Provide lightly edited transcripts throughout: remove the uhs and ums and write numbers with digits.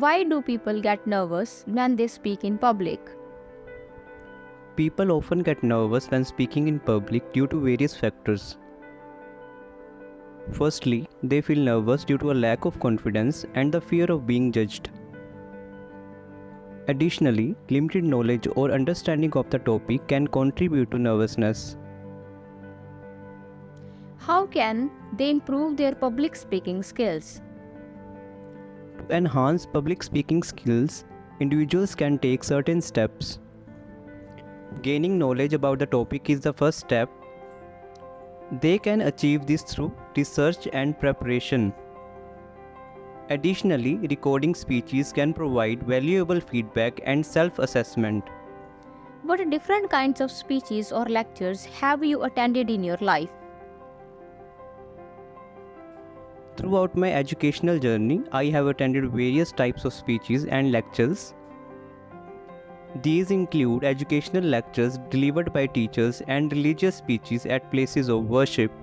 Why do people get nervous when they speak in public? People often get nervous when speaking in public due to various factors. Firstly, they feel nervous due to a lack of confidence and the fear of being judged. Additionally, limited knowledge or understanding of the topic can contribute to nervousness. How can they improve their public speaking skills? To enhance public speaking skills, individuals can take certain steps. Gaining knowledge about the topic is the first step. They can achieve this through research and preparation. Additionally, recording speeches can provide valuable feedback and self-assessment. What different kinds of speeches or lectures have you attended in your life? Throughout my educational journey, I have attended various types of speeches and lectures. These include educational lectures delivered by teachers and religious speeches at places of worship.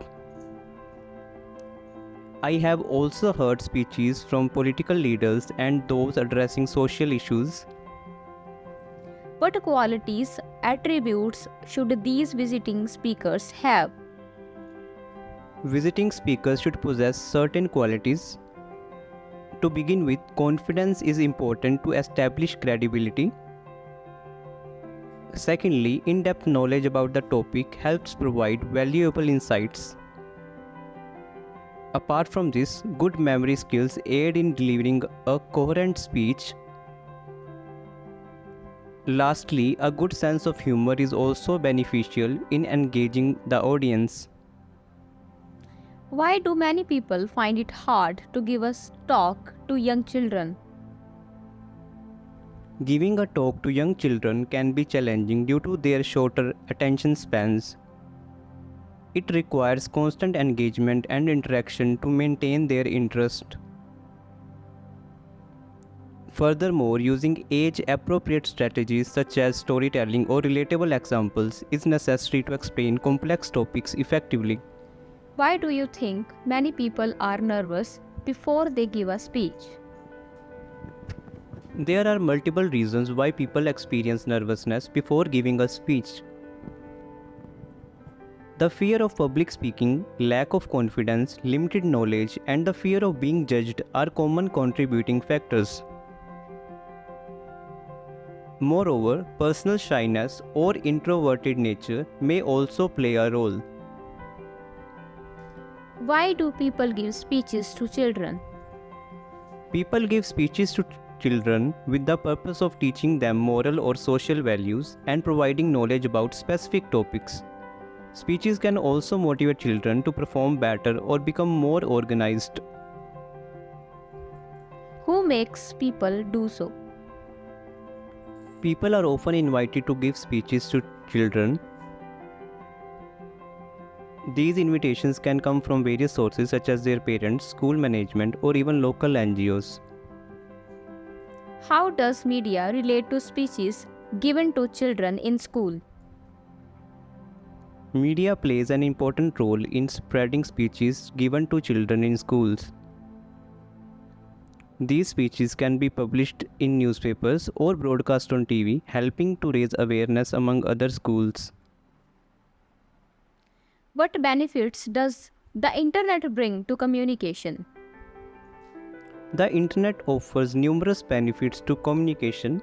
I have also heard speeches from political leaders and those addressing social issues. What qualities, attributes should these visiting speakers have? Visiting speakers should possess certain qualities. To begin with, confidence is important to establish credibility. Secondly, in-depth knowledge about the topic helps provide valuable insights. Apart from this, good memory skills aid in delivering a coherent speech. Lastly, a good sense of humor is also beneficial in engaging the audience. Why do many people find it hard to give a talk to young children? Giving a talk to young children can be challenging due to their shorter attention spans. It requires constant engagement and interaction to maintain their interest. Furthermore, using age-appropriate strategies such as storytelling or relatable examples is necessary to explain complex topics effectively. Why do you think many people are nervous before they give a speech? There are multiple reasons why people experience nervousness before giving a speech. The fear of public speaking, lack of confidence, limited knowledge, and the fear of being judged are common contributing factors. Moreover, personal shyness or introverted nature may also play a role. Why do people give speeches to children? People give speeches to children with the purpose of teaching them moral or social values and providing knowledge about specific topics. Speeches can also motivate children to perform better or become more organized. Who makes people do so? People are often invited to give speeches to children. These invitations can come from various sources such as their parents, school management, or even local NGOs. How does media relate to speeches given to children in school? Media plays an important role in spreading speeches given to children in schools. These speeches can be published in newspapers or broadcast on TV, helping to raise awareness among other schools. What benefits does the internet bring to communication? The internet offers numerous benefits to communication.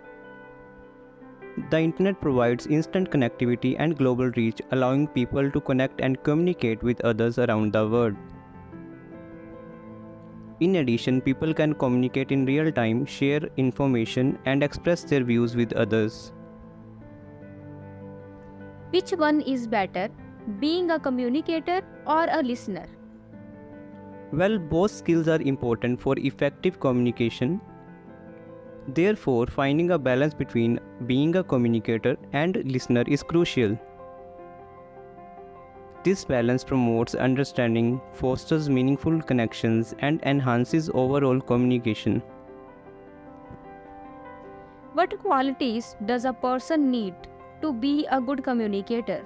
The internet provides instant connectivity and global reach, allowing people to connect and communicate with others around the world. In addition, people can communicate in real time, share information, and express their views with others. Which one is better, being a communicator or a listener? Well, both skills are important for effective communication. Therefore, finding a balance between being a communicator and listener is crucial. This balance promotes understanding, fosters meaningful connections, and enhances overall communication. What qualities does a person need to be a good communicator?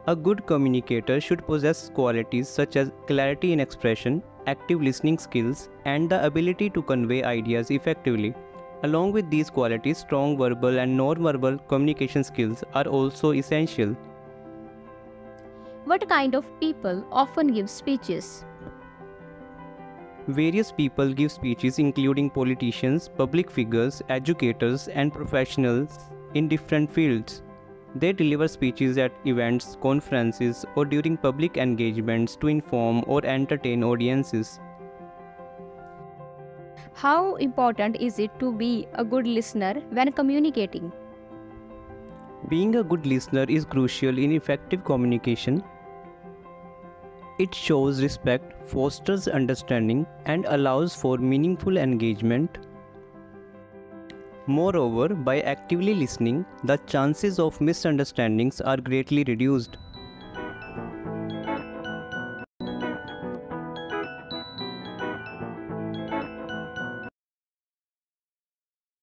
A good communicator should possess qualities such as clarity in expression, active listening skills, and the ability to convey ideas effectively. Along with these qualities, strong verbal and non-verbal communication skills are also essential. What kind of people often give speeches? Various people give speeches, including politicians, public figures, educators, and professionals in different fields. They deliver speeches at events, conferences, or during public engagements to inform or entertain audiences. How important is it to be a good listener when communicating? Being a good listener is crucial in effective communication. It shows respect, fosters understanding, and allows for meaningful engagement. Moreover, by actively listening, the chances of misunderstandings are greatly reduced.